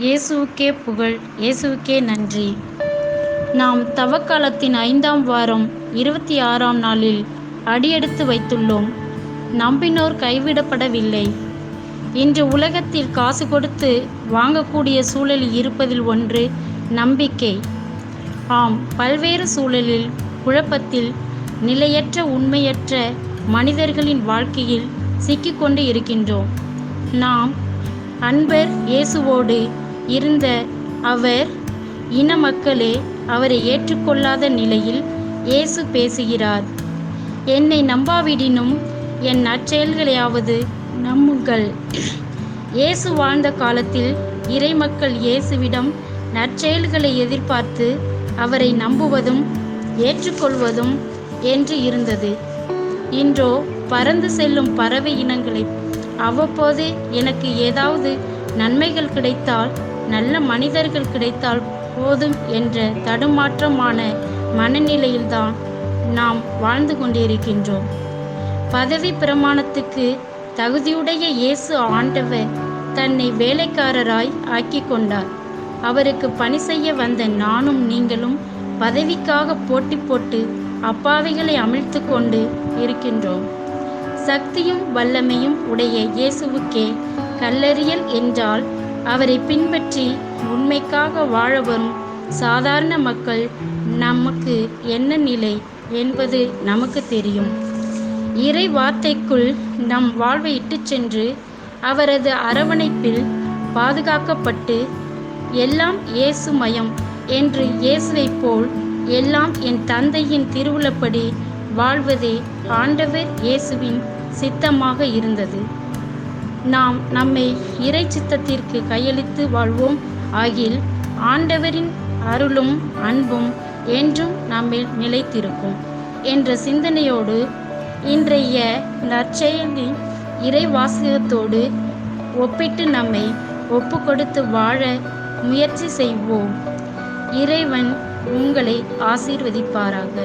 இயேசுவுக்கே புகழ், இயேசுவுக்கே நன்றி. நாம் தவக்காலத்தின் 5ஆம் வாரம் 26ஆம் நாளில் அடியெடுத்து வைத்துள்ளோம். நம்பினோர் கைவிடப்படவில்லை. இன்று உலகத்தில் காசு கொடுத்து வாங்கக்கூடிய சூழலில் இருப்பதில் ஒன்று நம்பிக்கை. ஆம், பல்வேறு சூழலில், குழப்பத்தில், நிலையற்ற உண்மையற்ற மனிதர்களின் வாழ்க்கையில் சிக்கிக்கொண்டு இருக்கின்றோம். நாம் அன்பர் இயேசுவோடு இருந்த அவர் இன மக்களே அவரை ஏற்றுக்கொள்ளாத நிலையில் இயேசு பேசுகிறார். என்னை நம்பாவிடினும் என் நற்செயல்களையாவது நம்புங்கள். இயேசு வாழ்ந்த காலத்தில் இறைமக்கள் இயேசுவிடம் நற்செயல்களை எதிர்பார்த்து அவரை நம்புவதும் ஏற்றுக்கொள்வதும் என்று இருந்தது. இன்றோ பறந்து செல்லும் பறவை இனங்களை அவ்வப்போது எனக்கு ஏதாவது நன்மைகள் கிடைத்தால், நல்ல மனிதர்கள் கிடைத்தால் போதும் என்ற தடுமாற்றமான மனநிலையில்தான் நாம் வாழ்ந்து கொண்டிருக்கின்றோம். பதவி பிரமாணத்துக்கு தகுதியுடைய இயேசு ஆண்டவர் தன்னை வேலைக்காரராய் ஆக்கி கொண்டார். அவருக்கு பணி செய்ய வந்த நானும் நீங்களும் பதவிக்காக போட்டி போட்டு அப்பாவிகளை அமிழ்த்து கொண்டு இருக்கின்றோம். சக்தியும் வல்லமையும் உடைய இயேசுவுக்கே கல்லறியல் என்றால், அவரை பின்பற்றி உண்மைக்காக வாழ வரும் சாதாரண மக்கள் நமக்கு என்ன நிலை என்பது நமக்கு தெரியும். இறை வார்த்தைக்குள் நம் வாழ்வை இட்டுச் சென்று அவரது அரவணைப்பில் பாதுகாக்கப்பட்டு எல்லாம் இயேசு மயம் என்று இயேசுவைப் போல் எல்லாம் என் தந்தையின் திருவுளப்படி வாழ்வதே ஆண்டவர் இயேசுவின் சித்தமாக இருந்தது. நாம் நம்மை இறை சித்தத்திற்கு கையளித்து வாழ்வோம் ஆகில் ஆண்டவரின் அருளும் அன்பும் என்றும் நம்மில் நிலைத்திருக்கும் என்ற சிந்தனையோடு இன்றைய நற்செயலின் இறை வாசகத்தோடு ஒப்பிட்டு நம்மை ஒப்பு கொடுத்து வாழ முயற்சி செய்வோம். இறைவன் உங்களை ஆசீர்வதிப்பாராக.